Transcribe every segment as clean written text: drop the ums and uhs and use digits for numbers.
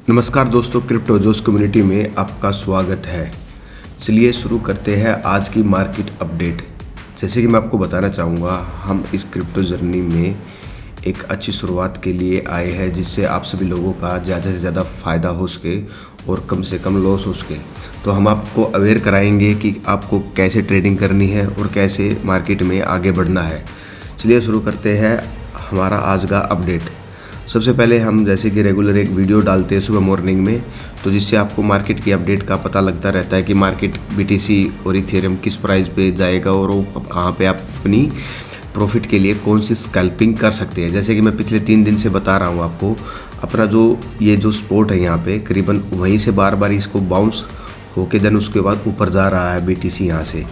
नमस्कार दोस्तों, क्रिप्टो जोश कम्युनिटी में आपका स्वागत है। चलिए शुरू करते हैं आज की मार्केट अपडेट। जैसे कि मैं आपको बताना चाहूँगा, हम इस क्रिप्टो जर्नी में एक अच्छी शुरुआत के लिए आए हैं, जिससे आप सभी लोगों का ज़्यादा से ज़्यादा फ़ायदा हो सके और कम से कम लॉस हो सके। तो हम आपको अवेयर कराएंगे कि आपको कैसे ट्रेडिंग करनी है और कैसे मार्केट में आगे बढ़ना है। चलिए शुरू करते हैं हमारा आज का अपडेट। सबसे पहले हम जैसे कि रेगुलर एक वीडियो डालते हैं सुबह मॉर्निंग में, तो जिससे आपको मार्केट की अपडेट का पता लगता रहता है कि मार्केट बीटीसी और इथेरियम किस प्राइस पे जाएगा और वो कहाँ पे आप अपनी प्रॉफिट के लिए कौन सी स्कैल्पिंग कर सकते हैं। जैसे कि मैं पिछले 3 दिन से बता रहा हूँ आपको, अपना जो स्पॉट है यहाँ पे करीबन वहीं से बार बार इसको बाउंस होके देन उसके बाद ऊपर जा रहा है बीटीसी यहाँ से।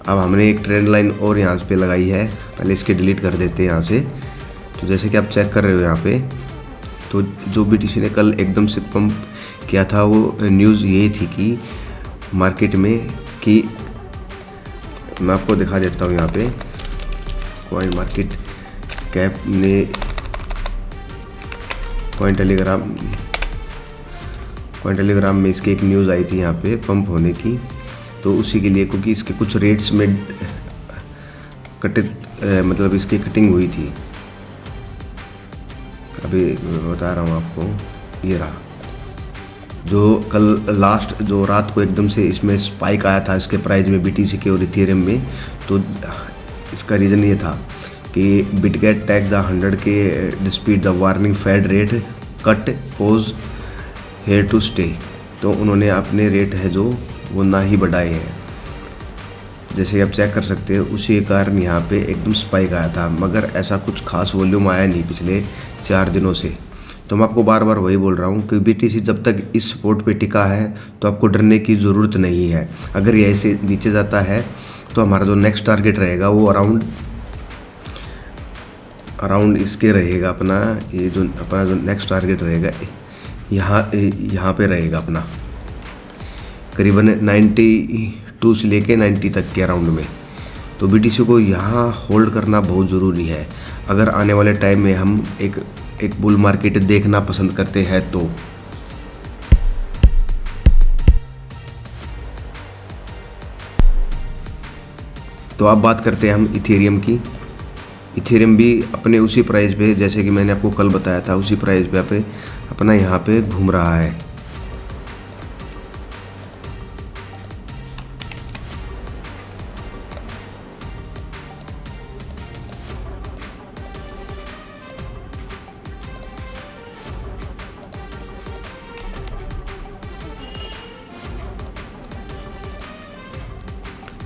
अब हमने एक ट्रेंड लाइन और यहाँ पे लगाई है, पहले इसके डिलीट कर देते हैं यहाँ से। तो जैसे कि आप चेक कर रहे हो यहाँ पे, तो जो बीटीसी ने कल एकदम से पंप किया था, वो न्यूज़ ये थी कि मार्केट में कि मैं आपको दिखा देता हूँ यहाँ पे कॉइन मार्केट कैप ने कॉइन टेलीग्राम में इसकी एक न्यूज़ आई थी यहाँ पे पंप होने की। तो उसी के लिए, क्योंकि इसके कुछ रेट्स में मतलब इसकी कटिंग हुई थी। अभी बता रहा हूँ आपको, ये रहा जो कल लास्ट जो रात को एकदम से इसमें स्पाइक आया था इसके प्राइस में, बीटीसी के और इथेरियम में। तो इसका रीज़न ये था कि बिटगेट टैक्स 100 के dispute the warning Fed rate cut pause here to stay. तो उन्होंने अपने रेट है जो वो ना ही बढ़ाए हैं, जैसे आप चेक कर सकते हैं। उसी के कारण यहाँ पे एकदम स्पाइक आया था, मगर ऐसा कुछ खास वॉल्यूम आया नहीं पिछले 4 दिनों से। तो मैं आपको बार बार वही बोल रहा हूँ कि बीटीसी जब तक इस सपोर्ट पे टिका है तो आपको डरने की ज़रूरत नहीं है। अगर ये ऐसे नीचे जाता है तो हमारा जो नेक्स्ट टारगेट रहेगा वो अराउंड इसके रहेगा अपना, ये जो अपना जो नेक्स्ट टारगेट रहेगा यहाँ पे रहेगा अपना करीबन 92 से लेके 90 तक के अराउंड में। तो बीटीसी को यहाँ होल्ड करना बहुत ज़रूरी है अगर आने वाले टाइम में हम एक बुल मार्केट देखना पसंद करते हैं तो। अब बात करते हैं हम इथेरियम की। इथेरियम भी अपने उसी प्राइस पे, जैसे कि मैंने आपको कल बताया था, उसी प्राइस पे अपना यहाँ पे घूम रहा है।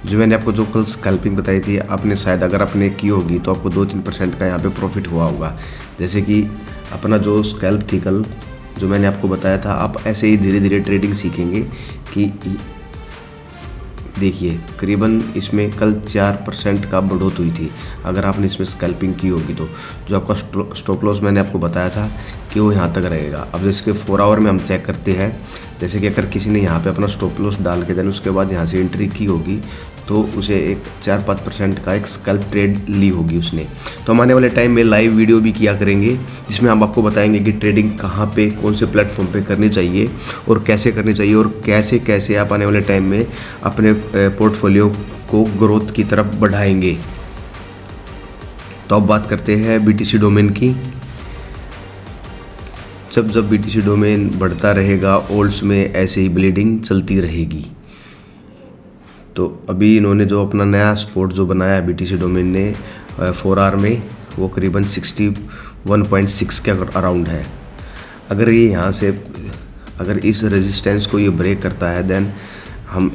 जो मैंने आपको जो कल स्कैल्पिंग बताई थी, आपने शायद अगर आपने की होगी तो आपको 2-3% का यहाँ पे प्रॉफिट हुआ होगा। जैसे कि अपना जो स्कैल्प थी कल, जो मैंने आपको बताया था, आप ऐसे ही धीरे धीरे ट्रेडिंग सीखेंगे कि देखिए करीबन इसमें कल 4% का बढ़ोत हुई थी अगर आपने इसमें स्कैल्पिंग की होगी तो। जो आपका स्टॉप लॉस मैंने आपको बताया था कि वो यहाँ तक रहेगा। अब इसके 4 आवर में हम चेक करते हैं, जैसे कि अगर किसी ने यहाँ पे अपना स्टॉप लॉस डाल के देन उसके बाद यहाँ से एंट्री की होगी तो उसे एक 4-5% का एक स्कैल्प ट्रेड ली होगी उसने। तो हम आने वाले टाइम में लाइव वीडियो भी किया करेंगे, जिसमें हम आपको बताएंगे कि ट्रेडिंग कहाँ पे, कौन से प्लेटफॉर्म पे करनी चाहिए और कैसे करनी चाहिए, और कैसे कैसे आप आने वाले टाइम में अपने पोर्टफोलियो को ग्रोथ की तरफ बढ़ाएंगे। तो अब बात करते हैं बीटीसी डोमेन की। जब बीटीसी डोमेन बढ़ता रहेगा, ओल्ड्स में ऐसे ही ब्लीडिंग चलती रहेगी। तो अभी इन्होंने जो अपना नया स्पॉट जो बनाया है बीटीसी डोमेन ने 4 आवर में, वो करीबन 61.6 के अराउंड है। अगर ये यहाँ से अगर इस रेजिस्टेंस को ये ब्रेक करता है देन हम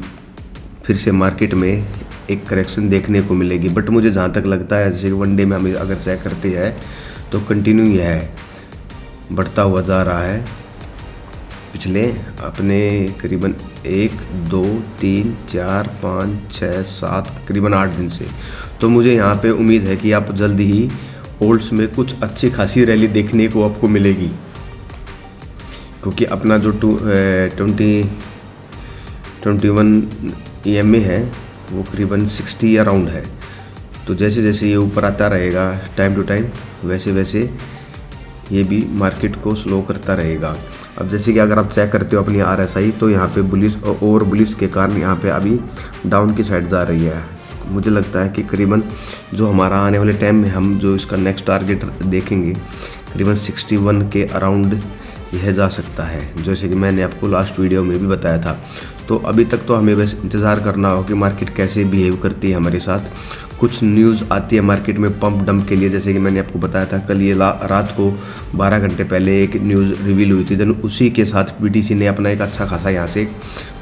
फिर से मार्केट में एक करेक्शन देखने को मिलेगी। बट मुझे जहाँ तक लगता है, जैसे 1 डे में हम अगर चेक करते हैं तो कंटिन्यू यह है बढ़ता हुआ जा रहा है पिछले अपने करीबन 1, 2, 3, 4, 5, 6, 7 करीबन 8 दिन से। तो मुझे यहाँ पे उम्मीद है कि आप जल्दी ही ओल्ड्स में कुछ अच्छी खासी रैली देखने को आपको मिलेगी, क्योंकि अपना जो 21 EMA है वो करीबन 60 अराउंड है। तो जैसे जैसे ये ऊपर आता रहेगा टाइम टू टाइम, वैसे वैसे ये भी मार्केट को स्लो करता रहेगा। अब जैसे कि अगर आप चेक करते हो अपनी RSI, तो यहाँ पे बुलिश और ओवर बुलिश के कारण यहाँ पे अभी डाउन की साइड जा रही है। मुझे लगता है कि करीबन जो हमारा आने वाले टाइम में हम जो इसका नेक्स्ट टारगेट देखेंगे करीबन 61 के अराउंड यह जा सकता है, जैसे कि मैंने आपको लास्ट वीडियो में भी बताया था। तो अभी तक तो हमें बस इंतज़ार करना हो कि मार्केट कैसे बिहेव करती है हमारे साथ। कुछ न्यूज़ आती है मार्केट में पंप डंप के लिए, जैसे कि मैंने आपको बताया था कल ये रात को 12 घंटे पहले एक न्यूज़ रिवील हुई थी। देन उसी के साथ BTC ने अपना एक अच्छा खासा यहाँ से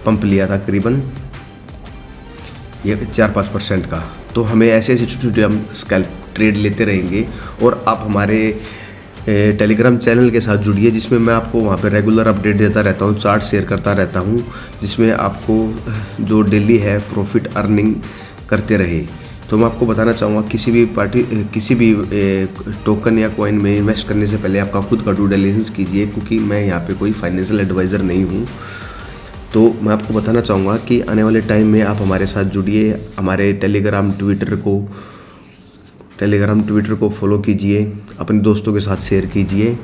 पंप लिया था, करीबन ये 4-5% का। तो हमें ऐसे ऐसे छोटे छोटे हम स्कैल्प ट्रेड लेते रहेंगे। और आप हमारे टेलीग्राम चैनल के साथ जुड़िए, जिसमें मैं आपको वहाँ पे रेगुलर अपडेट देता रहता हूँ, चार्ट शेयर करता रहता हूँ, जिसमें आपको जो डेली है प्रॉफिट अर्निंग करते रहे। तो मैं आपको बताना चाहूँगा किसी भी टोकन या कॉइन में इन्वेस्ट करने से पहले आपका खुद का ड्यू डिलिजेंस कीजिए, क्योंकि मैं यहाँ पे कोई फाइनेंशियल एडवाइज़र नहीं हूँ। तो मैं आपको बताना चाहूँगा कि आने वाले टाइम में आप हमारे साथ जुड़िए, हमारे टेलीग्राम ट्विटर को फॉलो कीजिए, अपने दोस्तों के साथ शेयर कीजिए।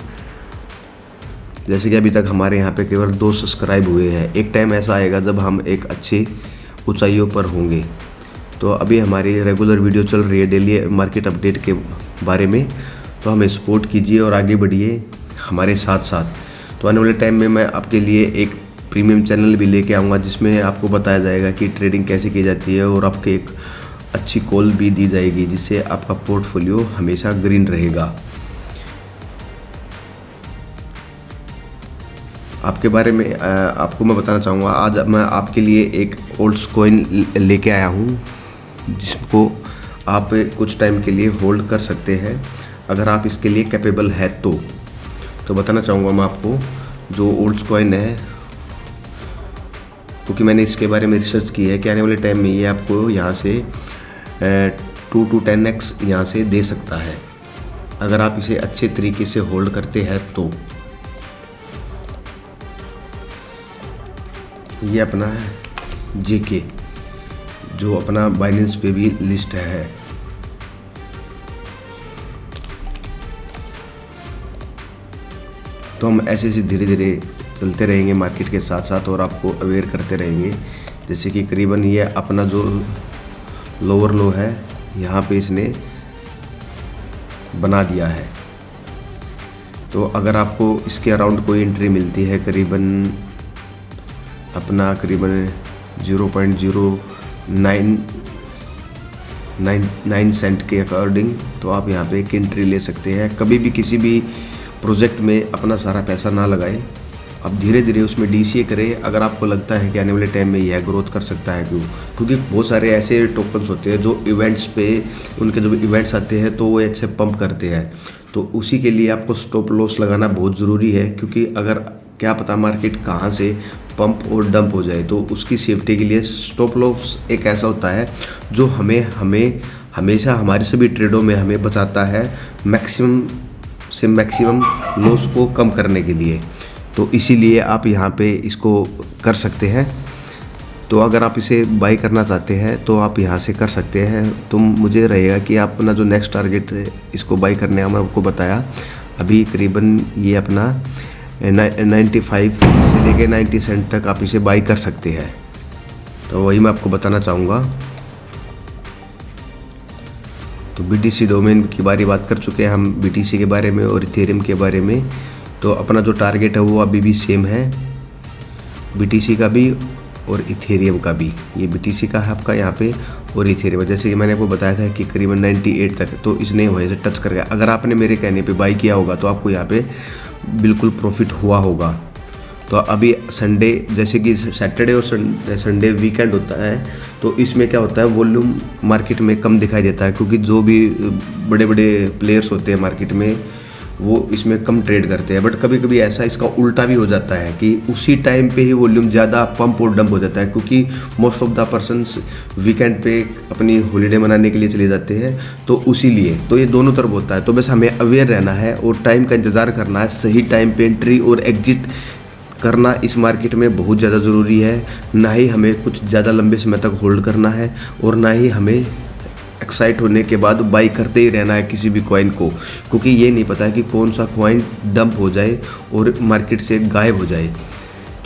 जैसे कि अभी तक हमारे यहाँ पे केवल 2 सब्सक्राइब हुए हैं। एक टाइम ऐसा आएगा जब हम एक अच्छी ऊंचाइयों पर होंगे। तो अभी हमारी रेगुलर वीडियो चल रही है डेली मार्केट अपडेट के बारे में, तो हमें सपोर्ट कीजिए और आगे बढ़िए हमारे साथ साथ। तो आने वाले टाइम में मैं आपके लिए एक प्रीमियम चैनल भी लेके आऊँगा, जिसमें आपको बताया जाएगा कि ट्रेडिंग कैसे की जाती है, और आपके एक अच्छी कॉल भी दी जाएगी, जिससे आपका पोर्टफोलियो हमेशा ग्रीन रहेगा। आपके बारे में आपको मैं बताना चाहूँगा, आज मैं आपके लिए एक ओल्ड्स कॉइन लेके आया हूँ, जिसको आप कुछ टाइम के लिए होल्ड कर सकते हैं अगर आप इसके लिए कैपेबल है तो बताना चाहूँगा मैं आपको जो ओल्ड्स कॉइन है, क्योंकि मैंने इसके बारे में रिसर्च की है कि आने वाले टाइम में ये आपको यहाँ से 2 to 10x यहाँ से दे सकता है, अगर आप इसे अच्छे तरीके से होल्ड करते हैं तो। ये अपना है JK, जो अपना बाइनेंस पे भी लिस्ट है। तो हम ऐसे ऐसे धीरे धीरे चलते रहेंगे मार्केट के साथ साथ और आपको अवेयर करते रहेंगे। जैसे कि करीबन ये अपना जो लोअर लो है यहाँ पे इसने बना दिया है। तो अगर आपको इसके अराउंड कोई एंट्री मिलती है करीबन 0.0999 सेंट के अकॉर्डिंग, तो आप यहाँ पे एक एंट्री ले सकते हैं। कभी भी किसी भी प्रोजेक्ट में अपना सारा पैसा ना लगाएं, अब धीरे धीरे उसमें DCA करें। अगर आपको लगता है कि आने वाले टाइम में यह ग्रोथ कर सकता है, क्योंकि बहुत सारे ऐसे टोकन्स होते हैं जो इवेंट्स पे, उनके जब इवेंट्स आते हैं तो वो अच्छे पंप करते हैं। तो उसी के लिए आपको स्टॉप लॉस लगाना बहुत ज़रूरी है, क्योंकि अगर क्या पता मार्केट कहाँ से पंप और डंप हो जाए, तो उसकी सेफ्टी के लिए स्टॉप लॉस एक ऐसा होता है जो हमें हमेशा हमारे सभी ट्रेडों में हमें बचाता है मैक्सिमम से मैक्सिमम लॉस को कम करने के लिए। तो इसीलिए आप यहाँ पे इसको कर सकते हैं। तो अगर आप इसे बाई करना चाहते हैं तो आप यहाँ से कर सकते हैं। तो मुझे रहेगा कि आप अपना जो नेक्स्ट टारगेट है इसको बाई करने का मैं आपको बताया, अभी करीबन ये अपना 95 से लेके 90 सेंट तक आप इसे बाई कर सकते हैं। तो वही मैं आपको बताना चाहूँगा। तो BTC डोमेन की बात कर चुके हैं हम, BTC के बारे में और इथेरियम के बारे में। तो अपना जो टारगेट है वो अभी भी सेम है, BTC का भी और इथेरियम का भी। ये BTC का है आपका यहाँ पे और इथेरियम, जैसे कि मैंने आपको बताया था कि करीबन 98 तक, तो इसने वहीं से टच कर गया। अगर आपने मेरे कहने पे बाई किया होगा तो आपको यहाँ पे बिल्कुल प्रॉफिट हुआ होगा। तो अभी संडे, जैसे कि सैटरडे और संडे वीकेंड होता है, तो इसमें क्या होता है वॉल्यूम मार्केट में कम दिखाई देता है, क्योंकि जो भी बड़े बड़े प्लेयर्स होते हैं मार्केट में वो इसमें कम ट्रेड करते हैं। बट कभी कभी ऐसा इसका उल्टा भी हो जाता है कि उसी टाइम पे ही वॉल्यूम ज़्यादा पंप और डंप हो जाता है, क्योंकि most of the persons weekend पे अपनी हॉलीडे मनाने के लिए चले जाते हैं। तो उसी लिए तो ये दोनों तरफ होता है। तो बस हमें अवेयर रहना है और टाइम का इंतज़ार करना है। सही टाइम पे एंट्री और एग्जिट करना इस मार्केट में बहुत ज़्यादा ज़रूरी है। ना ही हमें कुछ ज़्यादा लंबे समय तक होल्ड करना है और ना ही हमें एक्साइट होने के बाद बाई करते ही रहना है किसी भी कॉइन को, क्योंकि ये नहीं पता है कि कौन सा कॉइन डंप हो जाए और मार्केट से गायब हो जाए।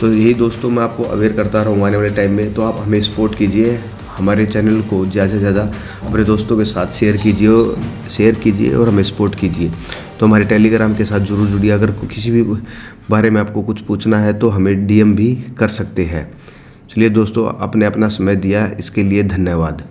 तो यही दोस्तों मैं आपको अवेयर करता रहूँगा आने वाले टाइम में। तो आप हमें सपोर्ट कीजिए, हमारे चैनल को ज़्यादा से ज़्यादा अपने दोस्तों के साथ शेयर कीजिए और हमें सपोर्ट कीजिए। तो हमारे टेलीग्राम के साथ ज़रूर जुड़िए। अगर किसी भी बारे में आपको कुछ पूछना है तो हमें DM भी कर सकते हैं। चलिए दोस्तों, आपने अपना समय दिया, इसके लिए धन्यवाद।